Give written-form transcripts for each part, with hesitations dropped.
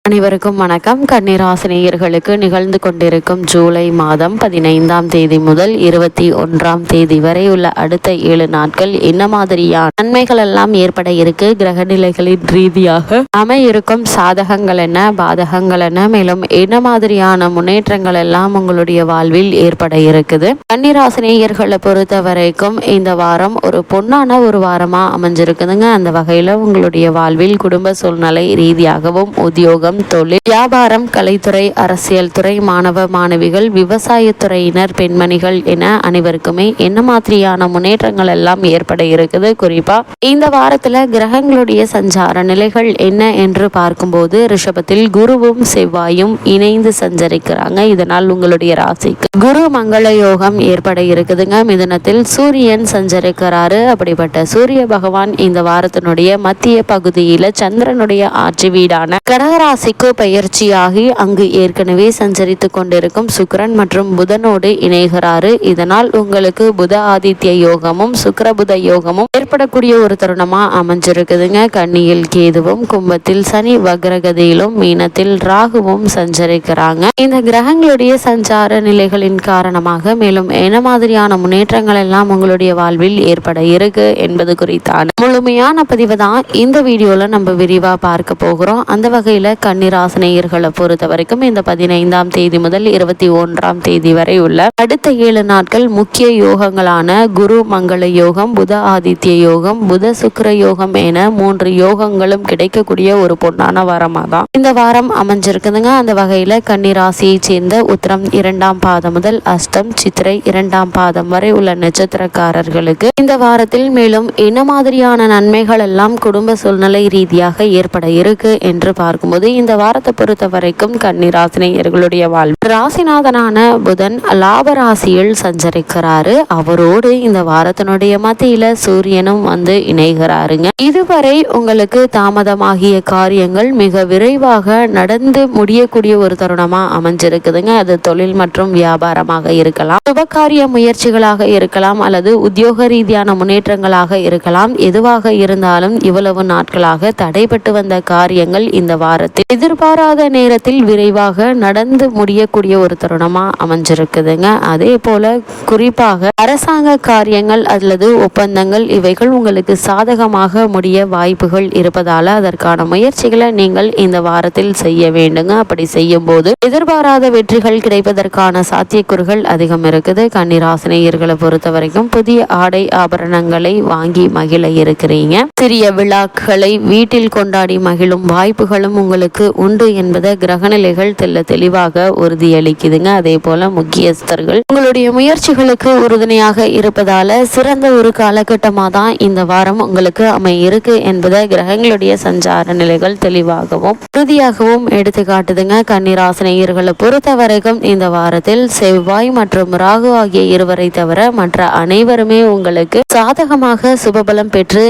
அனைவருக்கும் வணக்கம். கன்னிராசினியர்களுக்கு நிகழ்ந்து கொண்டிருக்கும் ஜூலை மாதம் 15ஆம் தேதி முதல் 21ஆம் தேதி வரை உள்ள அடுத்த 7 நாட்கள் என்ன மாதிரியான நன்மைகள் எல்லாம் ஏற்பட இருக்கு, கிரக நிலைகளின் ரீதியாக அமையிருக்கும் சாதகங்கள் என்ன, பாதகங்கள் என்ன, மேலும் என்ன மாதிரியான முன்னேற்றங்கள் எல்லாம் உங்களுடைய வாழ்வில் ஏற்பட இருக்குது. கன்னிராசினியர்களை பொறுத்த வரைக்கும் இந்த வாரம் ஒரு பொன்னான ஒரு வாரமா அமைஞ்சிருக்குதுங்க. அந்த வகையில உங்களுடைய வாழ்வில் குடும்ப சூழ்நிலை ரீதியாகவும் உத்தியோகம், தொழில், வியாபாரம், கலைத்துறை, அரசியல் துறை, மாணவ மாணவிகள், விவசாயத்துறையினர், பெண்மணிகள் என அனைவருக்குமே என்ன மாதிரியான முன்னேற்றங்கள் எல்லாம் ஏற்பட இருக்குது. குறிப்பா இந்த வாரத்துல கிரகங்களுடைய சஞ்சார நிலைகள் என்ன என்று பார்க்கும்போது ரிஷபத்தில் குருவும் செவ்வாயும் இணைந்து சஞ்சரிக்கிறாங்க. இதனால் உங்களுடைய ராசிக்கு குரு மங்கள யோகம் ஏற்பட இருக்குதுங்க. மிதுனத்தில் சூரியன் சஞ்சரிக்கிறாரு. அப்படிப்பட்ட சூரிய பகவான் இந்த வாரத்தினுடைய மத்திய பகுதியில சந்திரனுடைய ஆட்சி வீடான கடகராசி பயிற்சியாகி அங்கு ஏற்கனவே சஞ்சரித்து கொண்டிருக்கும் சுக்கிரன் மற்றும் புதனோடு இணைகிறாரு. இதனால் உங்களுக்கு புத ஆதித்ய யோகமும் சுக்கிரபுத யோகமும் ஏற்படக்கூடிய ஒரு தருணமா அமைஞ்சிருக்குதுங்க. கன்னியில் கேதுவும், கும்பத்தில் சனி வக்ரகதியிலும், மீனத்தில் ராகுவும் சஞ்சரிக்கிறாங்க. இந்த கிரகங்களுடைய சஞ்சார நிலைகளின் காரணமாக மேலும் என்ன மாதிரியான முன்னேற்றங்கள் எல்லாம் உங்களுடைய வாழ்வில் ஏற்பட இருக்கு என்பது குறித்தான முழுமையான பதிவு தான் இந்த வீடியோல நம்ம விரிவா பார்க்க போகிறோம். அந்த வகையில கன்னிராசினியர்களை பொறுத்த வரைக்கும் இந்த 15ஆம் தேதி முதல் 21ஆம் தேதி வரை உள்ள அடுத்த 7 நாட்கள் முக்கிய யோகங்களான குரு மங்கள யோகம், புத ஆதித்ய யோகம், புத சுக்கிர யோகம் என 3 யோகங்களும் கிடைக்கக்கூடிய ஒரு பொன்னான வாரமா தான் இந்த வாரம் அமைஞ்சிருக்குதுங்க. அந்த வகையில கன்னிராசியை சேர்ந்த உத்திரம் 2ஆம் பாதம் முதல் அஷ்டம், சித்திரை 2ஆம் பாதம் வரை உள்ள நட்சத்திரக்காரர்களுக்கு இந்த வாரத்தில் மேலும் என்ன மாதிரியான நன்மைகள் எல்லாம் குடும்ப சூழ்நிலை ரீதியாக ஏற்பட இருக்கு என்று பார்க்கும்போது இந்த வாரத்தை பொறுத்த வரைக்கும் கன்னிராசினியர்களுடைய வாழ்வு ராசிநாதனான புதன் லாப ராசியில் சஞ்சரிக்கிறாரு. அவரோடு இந்த வாரத்தினுடைய மத்தியில சூரியனும் வந்து இணைகிறாருங்க. இதுவரை உங்களுக்கு தாமதமாகிய காரியங்கள் மிக விரைவாக நடந்து முடியக்கூடிய ஒரு தருணமா அமைஞ்சிருக்குதுங்க. அது தொழில் மற்றும் வியாபாரமாக இருக்கலாம், சுபகாரிய முயற்சிகளாக இருக்கலாம், அல்லது உத்தியோக ரீதியான முன்னேற்றங்களாக இருக்கலாம். எதுவாக இருந்தாலும் இவ்வளவு நாட்களாக தடைபட்டு வந்த காரியங்கள் இந்த வாரத்தில் எதிர்பாராத நேரத்தில் விரைவாக நடந்து முடியக்கூடிய ஒரு தருணமா அமைஞ்சிருக்குதுங்க. அதே போல குறிப்பாக அரசாங்க காரியங்கள் அல்லது ஒப்பந்தங்கள் இவைகள் உங்களுக்கு சாதகமாக முடிய வாய்ப்புகள் இருப்பதால அதற்கான முயற்சிகளை நீங்கள் இந்த வாரத்தில் செய்ய வேண்டுங்க. அப்படி செய்யும் போது எதிர்பாராத வெற்றிகள் கிடைப்பதற்கான சாத்தியக்கூறுகள் அதிகம் இருக்குது. கன்னிராசினியர்களை பொறுத்த வரைக்கும் புதிய ஆடை ஆபரணங்களை வாங்கி மகிழ இருக்கிறீங்க. சிறிய விழாக்களை வீட்டில் கொண்டாடி மகிழும் வாய்ப்புகளும் உங்களுக்கு உண்டு என்பதை கிரகநிலைகள் தெளிவாக உறுதியளிக்குதுங்க. அதே போல முக்கியஸ்தர்கள் உங்களுடைய முயற்சிகளுக்கு உறுதுணையாக இருப்பதால சிறந்த ஒரு காலகட்டமாக தான் இந்த வாரம் உங்களுக்கு அமையிருக்கு என்பதை கிரகங்களுடைய சஞ்சார நிலைகள் தெளிவாகவும் உறுதியாகவும் எடுத்து காட்டுதுங்க. கன்னிராசினியர்களை பொறுத்த வரைக்கும் இந்த வாரத்தில் செவ்வாய் மற்றும் ராகு ஆகிய இருவரை தவிர மற்ற அனைவருமே உங்களுக்கு சாதகமாக சுபபலம் பெற்று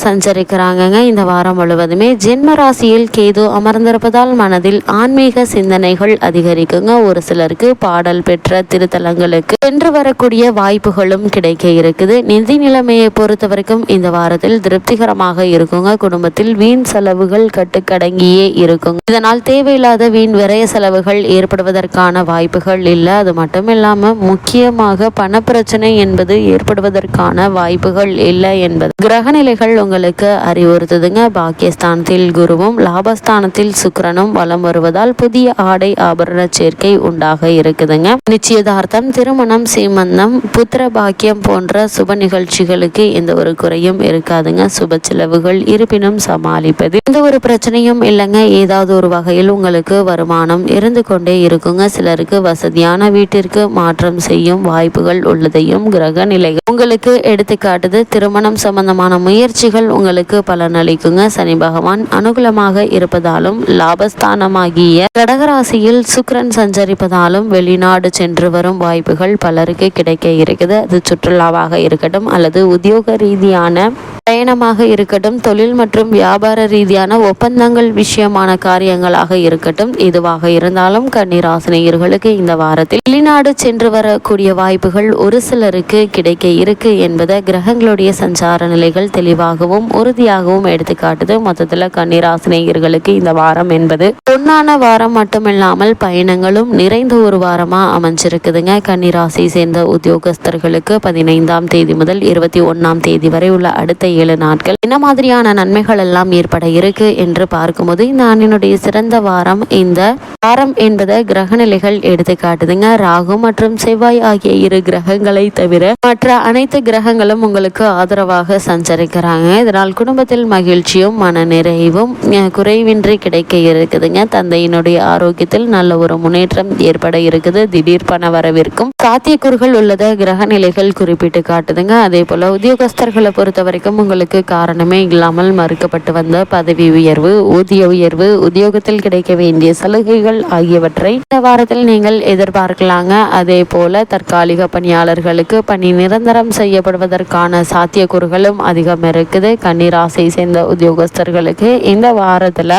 சஞ்சரிக்கிறாங்க. இந்த வாரம் முழுவதுமே ஜென்ம ராசியில் கேது அமர்ந்திருப்பதால் மனதில் ஆன்மீக சிந்தனைகள் அதிகரிக்குங்க. ஒரு சிலருக்கு பாடல் பெற்ற திருத்தலங்களுக்கு சென்று வரக்கூடிய வாய்ப்புகளும் கிடைக்க இருக்குது. நிதி நிலைமையை பொறுத்த வரைக்கும் இந்த வாரத்தில் திருப்திகரமாக இருக்குங்க. குடும்பத்தில் வீண் செலவுகள் கட்டுக்கடங்கியே இருக்குங்க. இதனால் தேவையில்லாத வீண் விரய செலவுகள் ஏற்படுவதற்கான வாய்ப்புகள் இல்லை. அது மட்டும் இல்லாம முக்கியமாக பணப்பிரச்சனை என்பது ஏற்படுவதற்கான வாய்ப்புகள் இல்லை என்பது கிரகநிலைகள் உங்களுக்கு அறிவுறுத்துதுங்க. பாக்கியஸ்தானத்தில் குருவும் லாபஸ்தானத்தில் சுக்கிரனும் வலம் வருவதால் புதிய ஆடை ஆபரண சேர்க்கை உண்டாக இருக்குதுங்க. நிச்சயதார்த்தம், திருமணம், சீமந்தம், புத்திர பாக்கியம் போன்ற சுப நிகழ்ச்சிகளுக்கு எந்த ஒரு குறையும் இருக்காதுங்க. சுப செலவுகள் இருப்பினும் சமாளிப்பது எந்த ஒரு பிரச்சனையும் இல்லைங்க. ஏதாவது ஒரு வகையில் உங்களுக்கு வருமானம் இருந்து கொண்டே இருக்குங்க. சிலருக்கு வசதியான வீட்டிற்கு மாற்றம் செய்யும் வாய்ப்புகள் உள்ளதையும் கிரக நிலைகள் உங்களுக்கு எடுத்துக்காட்டுது. திருமணம் சம்பந்தமான முயற்சிகள் உங்களுக்கு பலனளிக்குங்க. சனி பகவான் அனுகூலமாக இருப்பதாலும் லாபஸ்தானமாகிய கடகராசியில் சுக்கிரன் சஞ்சரிப்பதாலும் வெளிநாடு சென்று வரும் வாய்ப்புகள் பலருக்கு கிடைக்க இருக்குது. அது சுற்றுலாவாக இருக்கட்டும் அல்லது உத்தியோக ரீதியான பயணமாக இருக்கட்டும், தொழில் மற்றும் வியாபார ரீதியான ஒப்பந்தங்கள் விஷயமான காரியங்களாக இருக்கட்டும், எதுவாக இருந்தாலும் கன்னிராசினியர்களுக்கு இந்த வாரத்தில் வெளிநாடு சென்று வரக்கூடிய வாய்ப்புகள் ஒரு சிலருக்கு கிடைக்க இருக்கு என்பதை கிரகங்களுடைய சஞ்சார நிலைகள் தெளிவாகவும் உறுதியாகவும் எடுத்துக்காட்டுது. மொத்தத்தில் கன்னிராசினியர்களுக்கு இந்த வாரம் என்பது பொன்னான வாரம் மட்டுமில்லாமல் பயணங்களும் நிறைந்த ஒரு வாரமா அமைஞ்சிருக்குதுங்க. கன்னிராசி சேர்ந்த உத்தியோகஸ்தர்களுக்கு 15ஆம் தேதி முதல் 21ஆம் தேதி வரை உள்ள அடுத்த 7 நாட்கள் என்ன மாதிரியான நன்மைகள் எல்லாம் ஏற்பட இருக்கு என்று பார்க்கும்போது இந்த ஆண்டினுடைய சிறந்த வாரம் இந்த வாரம் என்பதை கிரகநிலைகள் எடுத்து காட்டுதுங்க. ராகு மற்றும் செவ்வாய் ஆகிய 2 கிரகங்களை தவிர மற்ற அனைத்து கிரகங்களும் உங்களுக்கு ஆதரவாக சஞ்சரிக்கிறாங்க. இதனால் குடும்பத்தில் மகிழ்ச்சியும் மன நிறைவும் குறைவின்றி கிடைக்க இருக்குதுங்க. தந்தையினுடைய ஆரோக்கியத்தில் நல்ல ஒரு முன்னேற்றம் ஏற்பட இருக்குது. திடீர் பண வரவிற்கும் சாத்தியக்கூறுகள் உள்ளத கிரகநிலைகள் குறிப்பிட்டு காட்டுதுங்க. அதே போல உத்தியோகஸ்தர்களை பொறுத்த வரைக்கும் உங்களுக்கு காரணமே இல்லாமல் மறுக்கப்பட்டு வந்த பதவி உயர்வு, ஊதிய உயர்வு, உத்தியோகத்தில் கிடைக்க வேண்டிய சலுகைகள் ஆகியவற்றை இந்த வாரத்தில் நீங்கள் எதிர்பார்க்கலாங்க. அதே போல தற்காலிக பணியாளர்களுக்கு பணி நிரந்தரம் செய்யப்படுவதற்கான சாத்தியக்கூறுகளும் அதிகம் இருக்குது. கன்னிராசியை சேர்ந்த உத்தியோகஸ்தர்களுக்கு இந்த வாரத்துல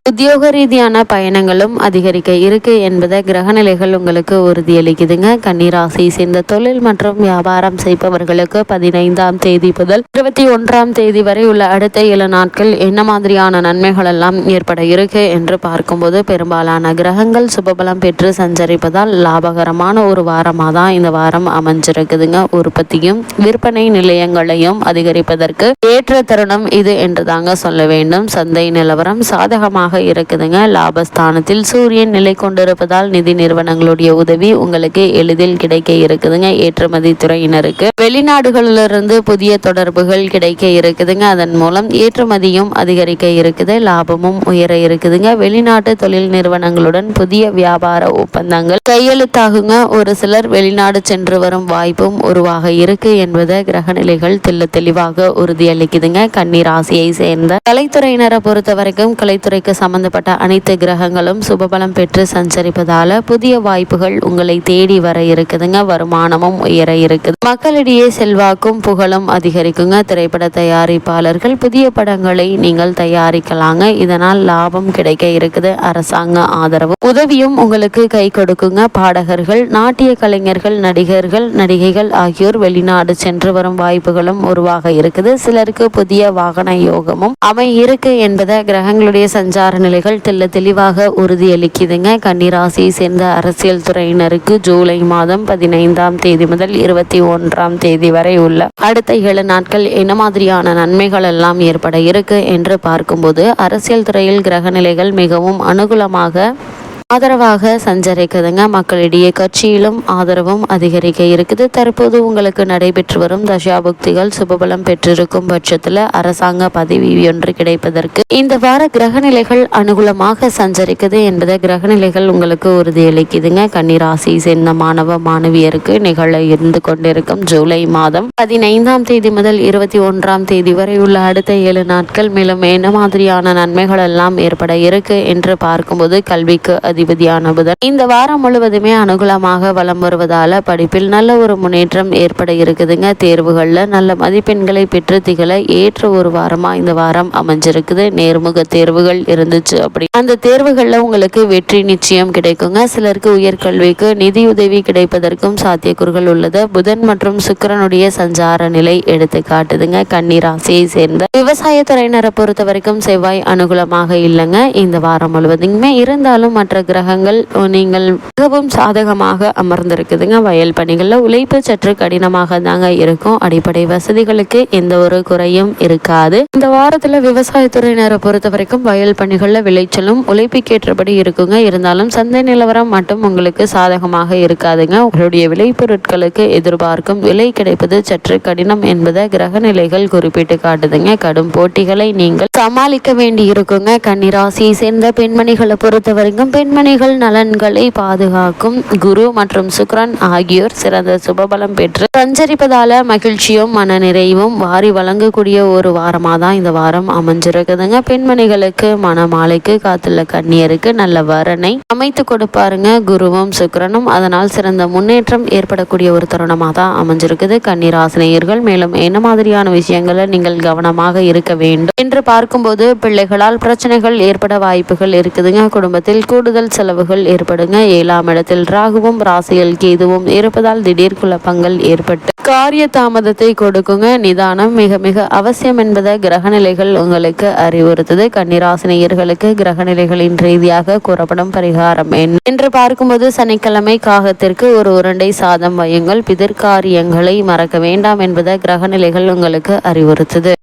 உத்தியோக ரீதியான பயணங்களும் அதிகரிக்க இருக்கு என்பதை கிரகநிலைகள் உங்களுக்கு உறுதியளிக்குதுங்க. கன்னிராசியை சேர்ந்த தொழில் மற்றும் வியாபாரம் செய்பவர்களுக்கு 15ஆம் தேதி முதல் 21ஆம் தேதி வரை உள்ள அடுத்த 7 நாட்கள் என்ன மாதிரியான நன்மைகள் எல்லாம் ஏற்பட இருக்கு என்று பார்க்கும்போது பெரும்பாலான கிரகங்கள் சுபபலம் பெற்று சஞ்சரிப்பதால் லாபகரமான ஒரு வாரமாக தான் இந்த வாரம் அமைஞ்சிருக்குதுங்க. உற்பத்தியும் விற்பனை நிலையங்களையும் அதிகரிப்பதற்கு ஏற்ற தருணம் இது என்று தாங்க சொல்ல வேண்டும். சந்தை நிலவரம் சாதகமாக இருக்குதுங்க. லாபஸ்தானத்தில் சூரியன் நிலை கொண்டிருப்பதால் நிதி நிறுவனங்களுடைய உதவி உங்களுக்கு எளிதில் கிடைக்க இருக்குதுங்க. ஏற்றுமதி துறையினருக்கு வெளிநாடுகளிலிருந்து புதிய தொடர்புகள் கிடைக்க இருக்குதுங்க. அதன் மூலம் ஏற்றுமதியும் அதிகரிக்க இருக்குது. லாபமும் உயர இருக்குதுங்க. வெளிநாட்டு தொழில் நிறுவனங்களுடன் புதிய வியாபார ஒப்பந்தங்கள் கையெழுத்தாகுங்க. ஒரு சிலர் வெளிநாடு சென்று வரும் வாய்ப்பும் உருவாக இருக்கு என்பதை கிரகநிலைகள் தெளிவாக உறுதியளிக்குதுங்க. கன்னிராசியை சேர்ந்த கலைத்துறையினரை பொறுத்த வரைக்கும் கலைத்துறைக்கு சம்பந்தப்பட்ட அனைத்து கிரகங்களும் சுபபலம் பெற்று சஞ்சரிப்பதால புதிய வாய்ப்புகள் உங்களை தேடி வர இருக்குதுங்க. வருமானமும் உயர இருக்குது. மக்களிடையே செல்வாக்கும் புகழும் அதிகரிக்குங்க. திரைப்பட தயாரிப்பாளர்கள் புதிய படங்களை நீங்கள் தயாரிக்கலாங்க. இதனால் லாபம் கிடைக்க இருக்குது. அரசாங்க ஆதரவு உதவியும் உங்களுக்கு கை கொடுக்குங்க. பாடகர்கள், நாட்டிய கலைஞர்கள், நடிகர்கள், நடிகைகள் ஆகியோர் வெளிநாடு சென்று வரும் வாய்ப்புகளும் உருவாக இருக்குது. சிலருக்கு புதிய வாகன யோகமும் அமை இருக்கு என்பதை கிரகங்களுடைய சஞ்சார நிலைகள் தெளிவாக உறுதியளிக்குதுங்க. கன்னிராசியை சேர்ந்த அரசியல் துறையினருக்கு ஜூலை மாதம் 15ஆம் தேதி முதல் 21ஆம் தேதி வரை உள்ள அடுத்த 7 நாட்கள் என்ன மாதிரியான நன்மைகள் எல்லாம் ஏற்பட இருக்கு என்று பார்க்கும்போது அரசியல் துறையில் கிரகநிலைகள் மிகவும் அனுகூலமாக ஆதரவாக சஞ்சரிக்குதுங்க. மக்களிடையே கட்சியிலும் ஆதரவும் அதிகரிக்க இருக்குது. தற்போது உங்களுக்கு நடைபெற்று வரும் தசாபுக்திகள் சுபபலம் பெற்றிருக்கும் பட்சத்தில் அரசாங்க பதவி ஒன்று கிடைப்பதற்கு இந்த வார கிரகநிலைகள் அனுகூலமாக சஞ்சரிக்குது என்பதை கிரகநிலைகள் உங்களுக்கு உறுதியளிக்குதுங்க. கன்னிராசி சேர்ந்த மாணவ மாணவியருக்கு நிகழ இருந்து கொண்டிருக்கும் ஜூலை மாதம் 15ஆம் தேதி முதல் 21ஆம் தேதி வரை உள்ள அடுத்த 7 நாட்கள் மேலும் என்ன மாதிரியான நன்மைகள் எல்லாம் ஏற்பட இருக்கு என்று பார்க்கும்போது கல்விக்கு அதிபதியான புதன் இந்த வாரம் முழுவதுமே அனுகூலமாக வலம் வருவதால படிப்பில் நல்ல ஒரு முன்னேற்றம் ஏற்பட இருக்குதுங்க. தேர்வுகள்ல நல்ல மதிப்பெண்களை பெற்று திகழ ஏற்ற ஒரு வாரமா இந்த வாரம் அமைஞ்சிருக்குது. நேர்முக தேர்வுகள் இருந்துச்சு அப்படி அந்த தேர்வுகள்ல உங்களுக்கு வெற்றி நிச்சயம் கிடைக்குங்க. சிலருக்கு உயர்கல்விக்கு நிதியுதவி கிடைப்பதற்கும் சாத்தியக்கூறுகள் உள்ளது. புதன் மற்றும் சுக்கிரனுடைய சஞ்சார நிலை எடுத்து காட்டுதுங்க. கன்னிராசியை சேர்ந்த விவசாயத்துறையினரை பொறுத்த வரைக்கும் செவ்வாய் அனுகூலமாக இல்லைங்க இந்த வாரம் முழுவதுமே. இருந்தாலும் மற்ற கிரகங்கள் நீங்கள் மிகவும் சாதகமாக அமர்ந்திருக்குதுங்க. வயல் பணிகள்ல உழைப்பு சற்று கடினமாக தாங்க இருக்கும். அடிப்படை வசதிகளுக்கு எந்த ஒரு குறையும் இருக்காது. இந்த வாரத்துல விவசாயத்துறையினரை பொறுத்த வரைக்கும் வயல் பணிகள்ல விளைச்சலும் உழைப்புக்கேற்றபடி இருக்குங்க. இருந்தாலும் சந்தை நிலவரம் மட்டும் உங்களுக்கு சாதகமாக இருக்காதுங்க. உங்களுடைய விளைபொருட்களுக்கு எதிர்பார்க்கும் விலை கிடைப்பது சற்று கடினம் என்பதை கிரக நிலைகள் குறிப்பிட்டு காட்டுதுங்க. கடும் போட்டிகளை நீங்கள் சமாளிக்க வேண்டி இருக்குங்க. கன்னிராசியை சேர்ந்த பெண்மணிகளை பொறுத்த வரைக்கும் பெண்மணிகள் நலன்களை பாதுகாக்கும் குரு மற்றும் சுக்கிரன் ஆகியோர் சிறந்த சுபபலம் பெற்று சஞ்சரிப்பதால மகிழ்ச்சியும் மன நிறைவும் வாரி வழங்கக்கூடிய ஒரு வாரமாக தான் இந்த வாரம் அமைஞ்சிருக்குதுங்க. பெண்மணிகளுக்கு மணமாலைக்கு காத்துள்ள கன்னியருக்கு நல்ல வரனை அமைத்து கொடுப்பாருங்க குருவும் சுக்கிரனும். அதனால் சிறந்த முன்னேற்றம் ஏற்படக்கூடிய ஒரு தருணமாக தான் அமைஞ்சிருக்குது கன்னிராசினியர்கள். மேலும் என்ன மாதிரியான விஷயங்களை நீங்கள் கவனமாக இருக்க வேண்டும் என்று பார்க்கும்போது, பிள்ளைகளால் பிரச்சனைகள் ஏற்பட வாய்ப்புகள் இருக்குதுங்க. குடும்பத்தில் கூடுதல் செலவுகள் ஏற்படுங்க. 7ஆம் இடத்தில் ராகுவும் ராசியில் கேதுவும் இருப்பதால் திடீர் குழப்பங்கள் ஏற்பட்டு காரிய தாமதத்தை கொடுக்குங்க. நிதானம் மிக மிக அவசியம் என்பதை கிரகநிலைகள் உங்களுக்கு அறிவுறுத்துது. கன்னிராசினியர்களுக்கு கிரகநிலைகளின் ரீதியாக கூறப்படும் பரிகாரம் என்ன என்று பார்க்கும்போது, சனிக்கிழமை காகத்திற்கு ஒரு உருண்டை சாதம் வையுங்கள். பிதிர்காரியங்களை மறக்க வேண்டாம் என்பதை கிரகநிலைகள் உங்களுக்கு அறிவுறுத்துது.